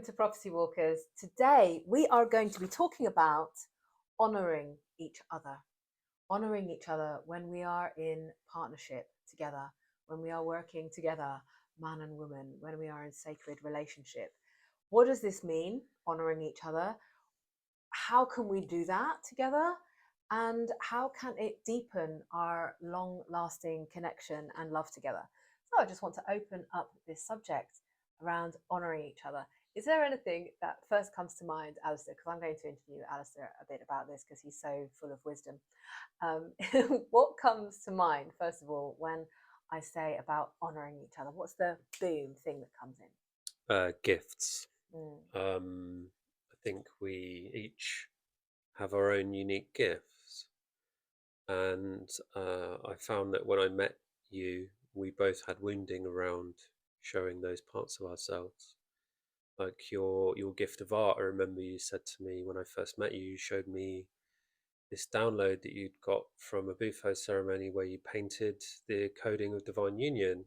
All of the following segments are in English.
to Prophecy Walkers. Today we are going to be talking about honoring each other. Honoring each other when we are in partnership together, when we are working together, man and woman, when we are in sacred relationship. What does this mean, honoring each other? How can we do that together? And how can it deepen our long-lasting connection and love together? So I just want to open up this subject around honoring each other. Is there anything that first comes to mind, Alistair? Because I'm going to interview Alistair a bit about this because he's so full of wisdom. What comes to mind, first of all, when I say about honoring each other? What's the boom thing that comes in? Gifts. I think we each have our own unique gifts. And I found that when I met you, we both had wounding around showing those parts of ourselves. Like your gift of art, I remember you said to me when I first met you, you showed me this download that you'd got from a Bufo ceremony where you painted the coding of divine union.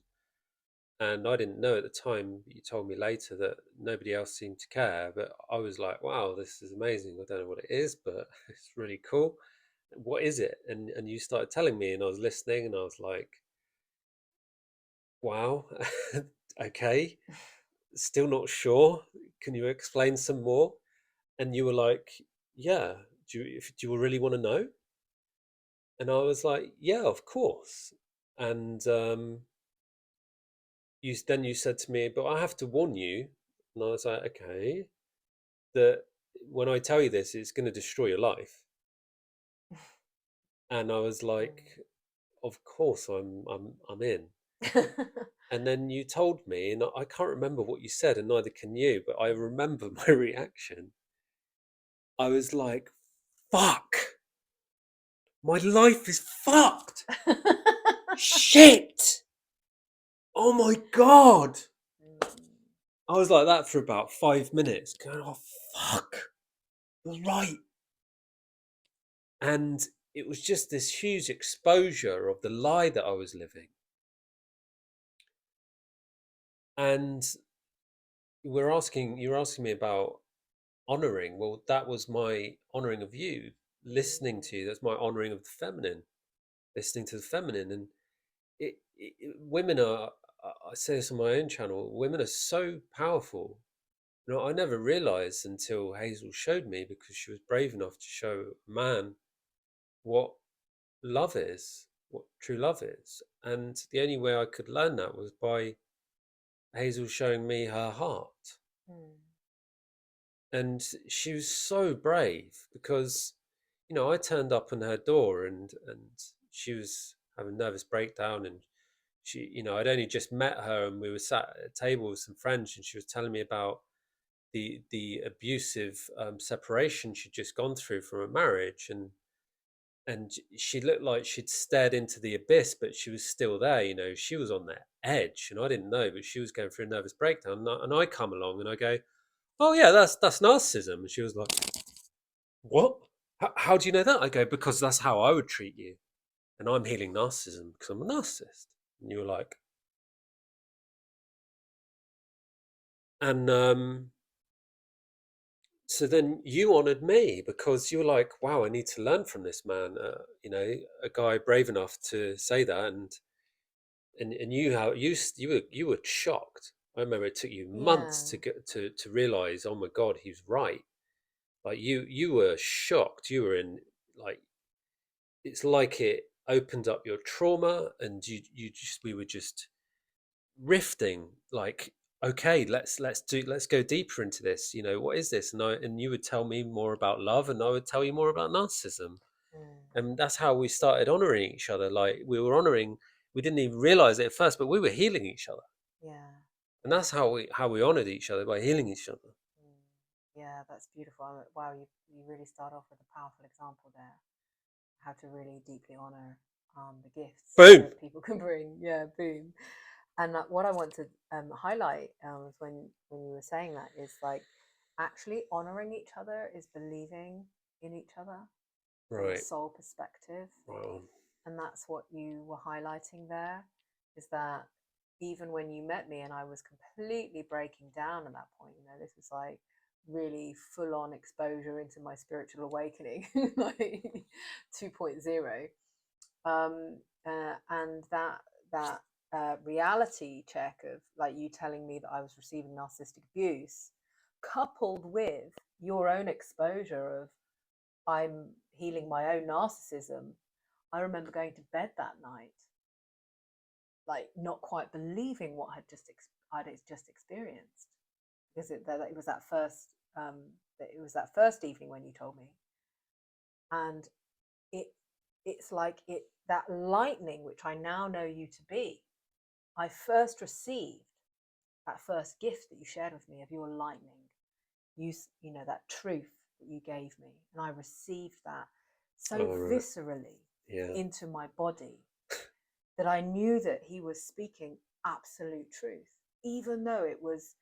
And I didn't know at the time, but you told me later that nobody else seemed to care. But I was like, wow, this is amazing. I don't know what it is, but it's really cool. What is it? And you started telling me, and I was listening, and I was like, wow, okay, still not sure. Can you explain some more? And you were like, yeah, do you really want to know? And I was like, yeah, of course. And you said to me, but I have to warn you. And I was like, okay, that when I tell you this, it's going to destroy your life. And I was like, of course, I'm in. And then you told me, and I can't remember what you said, and neither can you, but I remember my reaction. I was like, fuck, my life is fucked. Shit. Oh my God. I was like that for about 5 minutes, going, oh, fuck, you're right. And it was just this huge exposure of the lie that I was living. And you're asking me about honoring. Well, that was my honoring of you, listening to you. That's my honoring of the feminine, listening to the feminine. And women are, I say this on my own channel, women are so powerful. You know, I never realized until Hazel showed me, because she was brave enough to show a man what love is, what true love is. And the only way I could learn that was by Hazel showing me her heart. And she was so brave because, you know, I turned up on her door and she was having a nervous breakdown, and she, you know, I'd only just met her and we were sat at a table with some friends, and she was telling me about the abusive separation she'd just gone through from a marriage, and she looked like she'd stared into the abyss, but she was still there. You know, she was on that edge, and I didn't know, but she was going through a nervous breakdown. And I come along and I go, "Oh yeah, that's narcissism." And she was like, "What? How do you know that?" I go, "Because that's how I would treat you, and I'm healing narcissism because I'm a narcissist." And you were like, and so then you honored me because you were like, wow, I need to learn from this man. You know, a guy brave enough to say that, and you were shocked. I remember it took you months to get to realize, oh my God, he was right. Like you were shocked. You were in, like, it's like it opened up your trauma, and we were just rifting, like, okay, let's go deeper into this. You know, what is this? And you would tell me more about love, and I would tell you more about narcissism. And that's how we started honoring each other. Like, we didn't even realize it at first, but we were healing each other. And that's how we honored each other, by healing each other. Yeah, that's beautiful. Wow, you really start off with a powerful example there. How to really deeply honor the gifts Boom. that people can bring. Yeah, boom. And what I want to highlight is when you were saying that is like actually honoring each other is believing in each other from a Right. soul perspective. Wow. And that's what you were highlighting there, is that even when you met me and I was completely breaking down at that point, this was like really full on exposure into my spiritual awakening, like 2.0. And that reality check of like you telling me that I was receiving narcissistic abuse, coupled with your own exposure of I'm healing my own narcissism. I remember going to bed that night, like not quite believing what I'd just experienced, because it was that first evening when you told me, and it it's like it that lightning which I now know you to be. I first received that first gift that you shared with me of your lightning, that truth that you gave me, and I received that so Oh, right. viscerally Yeah. into my body that I knew that he was speaking absolute truth, even though it was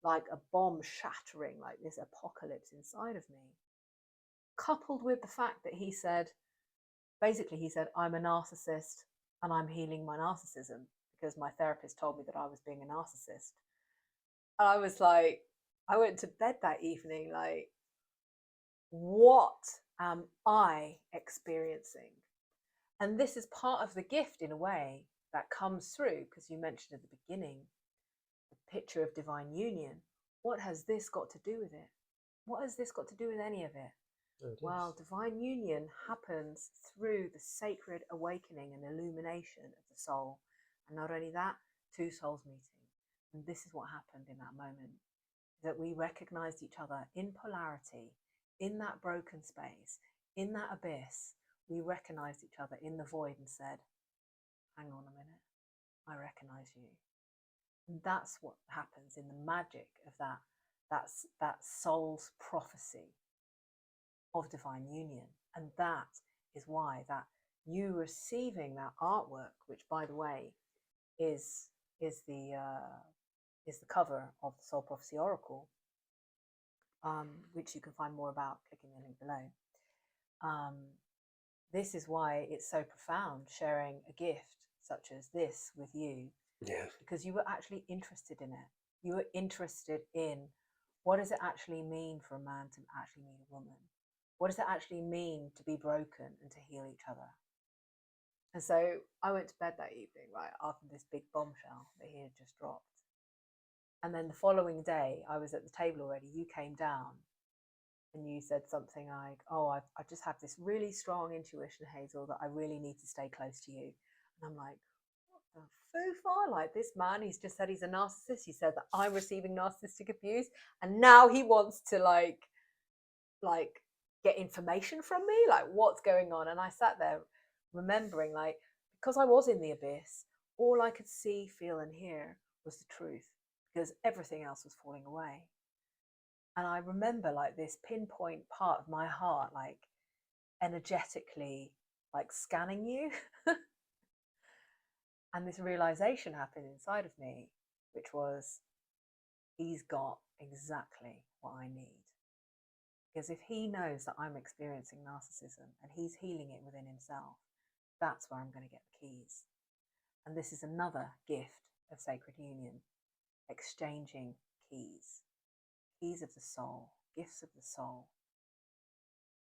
like a bomb shattering, like this apocalypse inside of me, coupled with the fact that he said, I'm a narcissist and I'm healing my narcissism because my therapist told me that I was being a narcissist. And I was like, I went to bed that evening like, what am I experiencing? And this is part of the gift in a way that comes through, because you mentioned at the beginning the picture of divine union. What has this got to do with it? What has this got to do with any of it? Well, divine union happens through the sacred awakening and illumination of the soul. And not only that, two souls meeting. And this is what happened in that moment, that we recognized each other in polarity, in that broken space, in that abyss. We recognized each other in the void and said, hang on a minute, I recognize you. And that's what happens in the magic of that soul's prophecy of divine union. And that is why that you receiving that artwork, which by the way is the cover of the Soul Prophecy Oracle, which you can find more about clicking the link below. This is why it's so profound, sharing a gift such as this with you. Yeah. Because you were actually interested in it. You were interested in, what does it actually mean for a man to actually meet a woman? What does it actually mean to be broken and to heal each other? And so I went to bed that evening, right, after this big bombshell that he had just dropped. And then the following day, I was at the table already. You came down and you said something like, oh, I just have this really strong intuition, Hazel, that I really need to stay close to you. And I'm like, what the foo-far? Like, this man, he's just said he's a narcissist. He said that I'm receiving narcissistic abuse. And now he wants to like get information from me. Like, what's going on? And I sat there remembering, like, because I was in the abyss, all I could see, feel, and hear was the truth, because everything else was falling away. And I remember like this pinpoint part of my heart, like energetically, like scanning you. And this realization happened inside of me, which was, he's got exactly what I need. Because if he knows that I'm experiencing narcissism and he's healing it within himself, that's where I'm going to get the keys. And this is another gift of sacred union, exchanging keys. Keys of the soul, gifts of the soul,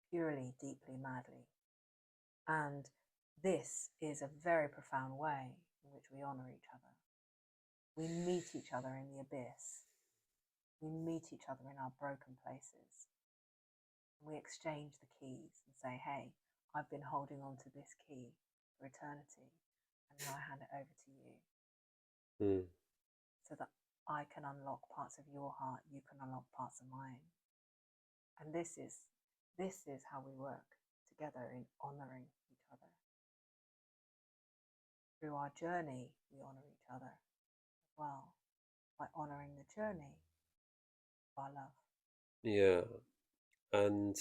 purely, deeply, madly. And this is a very profound way in which we honor each other. We meet each other in the abyss. We meet each other in our broken places. And we exchange the keys and say, hey, I've been holding on to this key for eternity, and now I hand it over to you. So that I can unlock parts of your heart, you can unlock parts of mine. And this is how we work together in honoring each other. Through our journey, we honor each other as well, by honoring the journey of our love. Yeah. And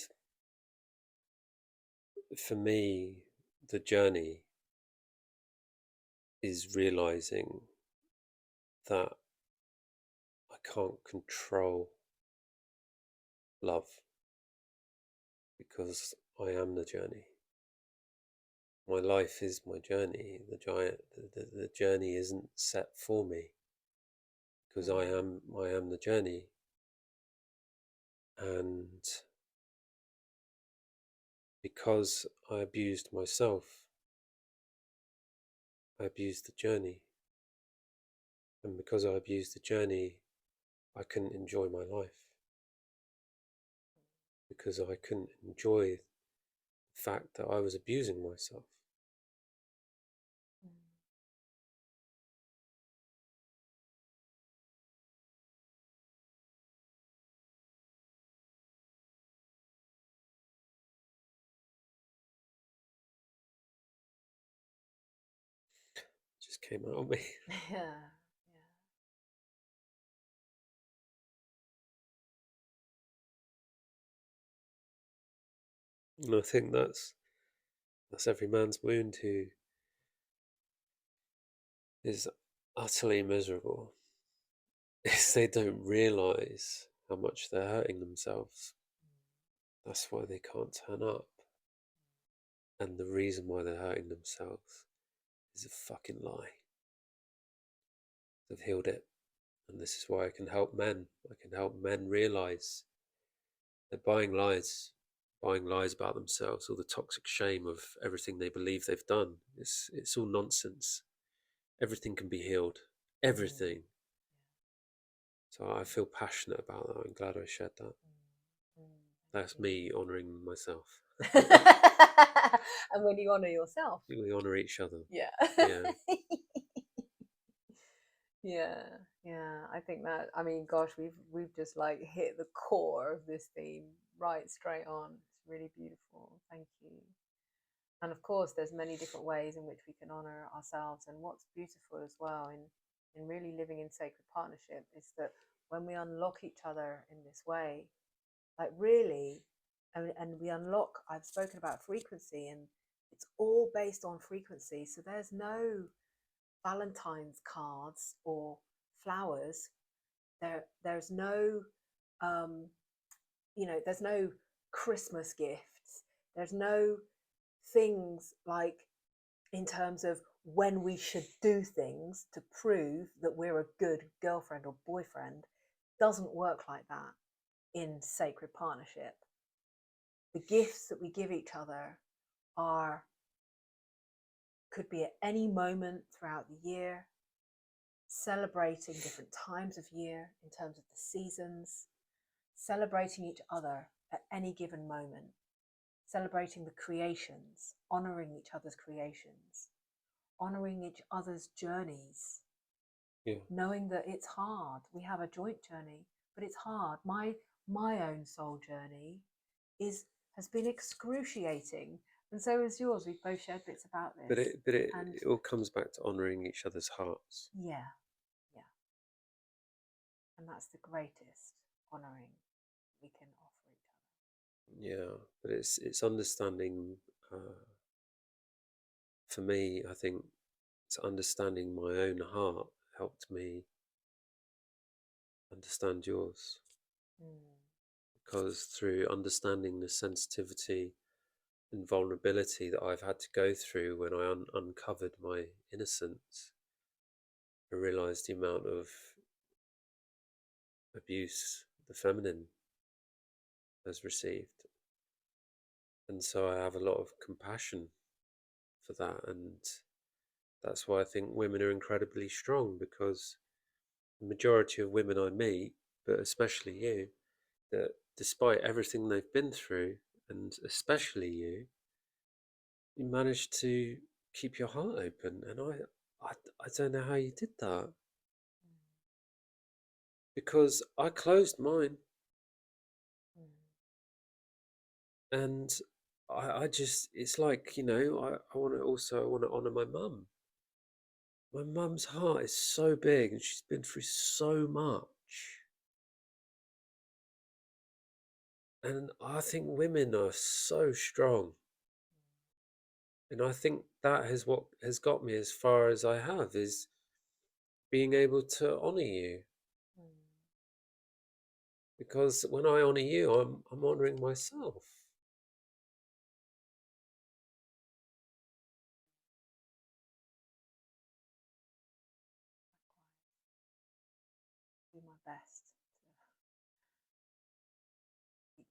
for me, the journey is realizing that I can't control love because I am the journey. My life is my journey. The journey isn't set for me because I am the journey. And because I abused myself, I abused the journey. And because I abused the journey, I couldn't enjoy my life. Because I couldn't enjoy the fact that I was abusing myself. It just came out of me. Yeah. And I think that's every man's wound who is utterly miserable. Is they don't realise how much they're hurting themselves. That's why they can't turn up. And the reason why they're hurting themselves is a fucking lie. They've healed it. And this is why I can help men. I can help men realise they're buying lies about themselves, all the toxic shame of everything they believe they've done. It's all nonsense. Everything can be healed. Everything. So I feel passionate about that. I'm glad I shared that. That's me honouring myself. And when you honour yourself, We honour each other. yeah. Yeah. Yeah. I think that, I mean, gosh, we've just like hit the core of this theme right straight on. It's really beautiful. Thank you. And of course, there's many different ways in which we can honor ourselves. And what's beautiful as well in really living in sacred partnership is that when we unlock each other in this way, like really, and we unlock, I've spoken about frequency, and it's all based on frequency. So there's no Valentine's cards or flowers. There's no, there's no Christmas gifts. There's no things like in terms of when we should do things to prove that we're a good girlfriend or boyfriend. Doesn't work like that in sacred partnership. The gifts that we give each other could be at any moment throughout the year, celebrating different times of year in terms of the seasons, celebrating each other at any given moment, celebrating the creations, honoring each other's creations, honoring each other's journeys, knowing that it's hard. We have a joint journey, but it's hard. My own soul journey has been excruciating, and so is yours. We've both shared bits about this. But it all comes back to honouring each other's hearts. Yeah. And that's the greatest honouring we can offer each other. Yeah, but it's understanding. For me, I think it's understanding my own heart helped me understand yours. Because through understanding the sensitivity and vulnerability that I've had to go through when I uncovered my innocence, I realised the amount of abuse the feminine has received. And so I have a lot of compassion for that. And that's why I think women are incredibly strong, because the majority of women I meet, but especially you, that despite everything they've been through, and especially you managed to keep your heart open. And I don't know how you did that, because I closed mine. And I just, it's like, I want to honour my mum. My mum's heart is so big and she's been through so much. And I think women are so strong. And I think that is what has got me as far as I have, is being able to honour you. Because when I honour you, I'm honouring myself.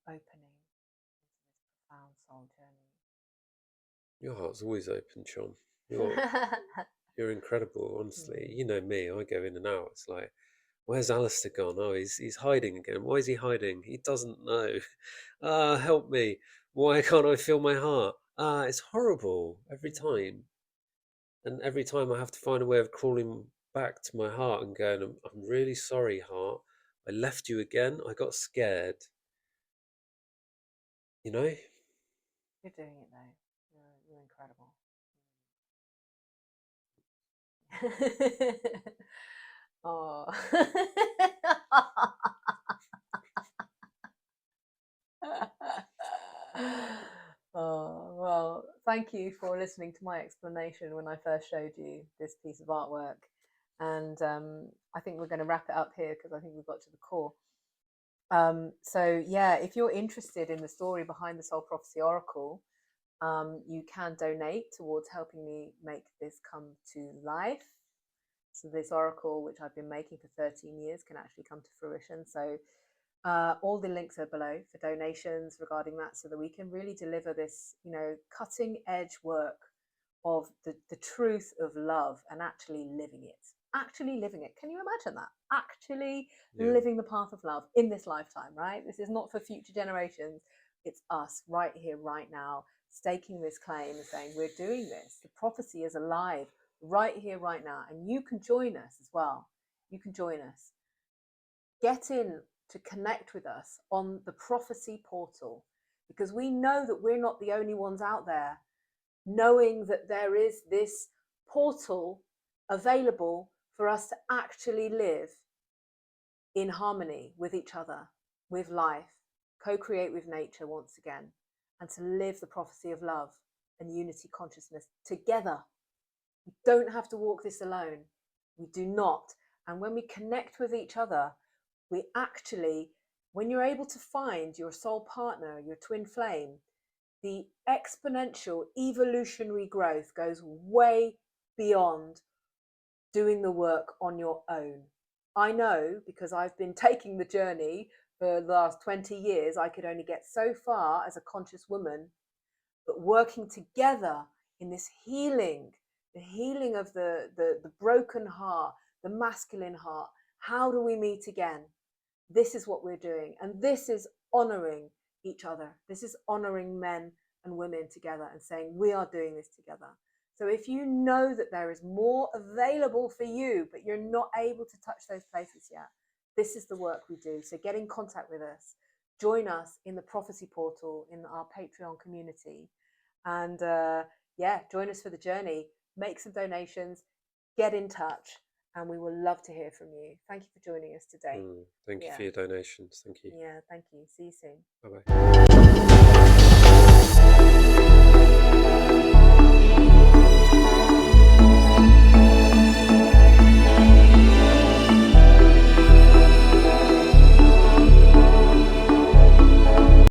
opening into this profound soul journey. Your heart's always open, Sean. You're incredible, honestly. You know me, I go in and out. It's like, where's Alistair gone? Oh, he's hiding again. Why is he hiding? He doesn't know. Help me. Why can't I feel my heart? It's horrible every time. And every time I have to find a way of crawling back to my heart and going, I'm really sorry, heart. I left you again. I got scared. You know? You're doing it though. You're incredible. Oh. Oh, well, thank you for listening to my explanation when I first showed you this piece of artwork. And I think we're going to wrap it up here because I think we've got to the core. So, yeah, if you're interested in the story behind the Soul Prophecy Oracle, you can donate towards helping me make this come to life. So this oracle, which I've been making for 13 years, can actually come to fruition. So all the links are below for donations regarding that, so that we can really deliver this, cutting edge work of the truth of love and actually living it. Actually living it. Can you imagine that? Actually living the path of love in this lifetime, right? This is not for future generations. It's us right here, right now, staking this claim and saying, we're doing this. The prophecy is alive right here, right now. And you can join us as well. You can join us. Get in to connect with us on the prophecy portal, because we know that we're not the only ones out there knowing that there is this portal available for us to actually live in harmony with each other, with life, co-create with nature once again, and to live the prophecy of love and unity consciousness together. We don't have to walk this alone. We do not. And when we connect with each other, we actually, when you're able to find your soul partner, your twin flame, the exponential evolutionary growth goes way beyond doing the work on your own. I know, because I've been taking the journey for the last 20 years. I could only get so far as a conscious woman, but working together in this healing, the healing of the broken heart, the masculine heart. How do we meet again? This is what we're doing. And this is honoring each other. This is honoring men and women together and saying, we are doing this together. So if you know that there is more available for you, but you're not able to touch those places yet, this is the work we do. So get in contact with us. Join us in the prophecy portal in our Patreon community. And join us for the journey. Make some donations. Get in touch. And we will love to hear from you. Thank you for joining us today. Thank you for your donations. Thank you. Yeah, thank you. See you soon. Bye-bye.